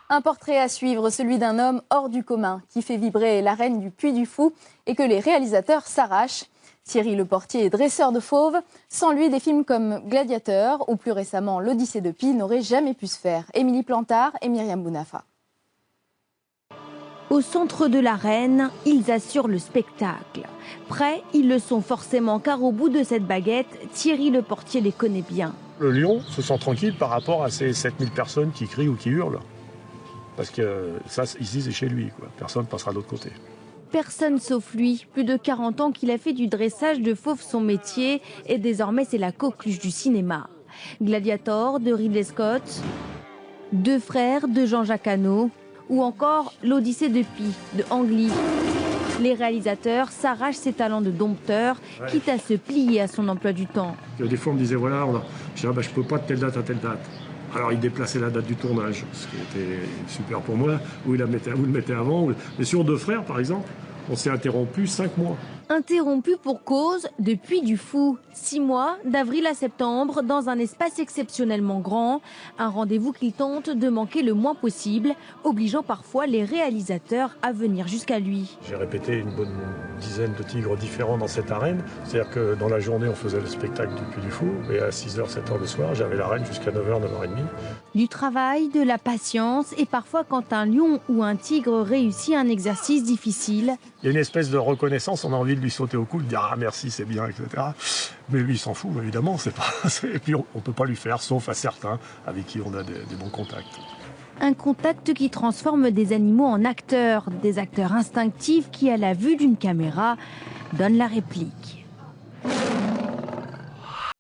Un portrait à suivre, celui d'un homme hors du commun qui fait vibrer l'arène du Puy du Fou et que les réalisateurs s'arrachent. Thierry Leportier est dresseur de fauves. Sans lui, des films comme Gladiateur ou plus récemment L'Odyssée de Pi n'auraient jamais pu se faire. Émilie Plantard et Myriam Bounafa. Au centre de l'arène, ils assurent le spectacle. Prêts, ils le sont forcément car au bout de cette baguette, Thierry Leportier les connaît bien. Le lion se sent tranquille par rapport à ces 7000 personnes qui crient ou qui hurlent. Parce que ça, ici, c'est chez lui, quoi. Personne ne passera de l'autre côté. Personne sauf lui. Plus de 40 ans qu'il a fait du dressage de fauves son métier et désormais c'est la coqueluche du cinéma. Gladiator de Ridley Scott, Deux frères de Jean-Jacques Hano ou encore L'Odyssée de Pi de Ang Lee. Les réalisateurs s'arrachent ses talents de dompteur, quitte à se plier à son emploi du temps. Des fois, on me disait, voilà, je ne peux pas de telle date à telle date. Alors, il déplaçait la date du tournage, ce qui était super pour moi, ou il le mettait avant. Mais sur Deux frères, par exemple, on s'est interrompu 5 mois. Interrompu pour cause de Puy du Fou. 6 mois, d'avril à septembre, dans un espace exceptionnellement grand. Un rendez-vous qu'il tente de manquer le moins possible, obligeant parfois les réalisateurs à venir jusqu'à lui. J'ai répété une bonne dizaine de tigres différents dans cette arène. C'est-à-dire que dans la journée, on faisait le spectacle du Puy du Fou. Et à 6h, 7h le soir, j'avais l'arène jusqu'à 9h, 9h30. Du travail, de la patience et parfois quand un lion ou un tigre réussit un exercice difficile. Il y a une espèce de reconnaissance, on a envie de lui sauter au cou, de dire « Ah merci, c'est bien », etc. Mais lui, il s'en fout, évidemment. Et puis, on ne peut pas lui faire, sauf à certains avec qui on a des bons contacts. Un contact qui transforme des animaux en acteurs, des acteurs instinctifs qui, à la vue d'une caméra, donnent la réplique.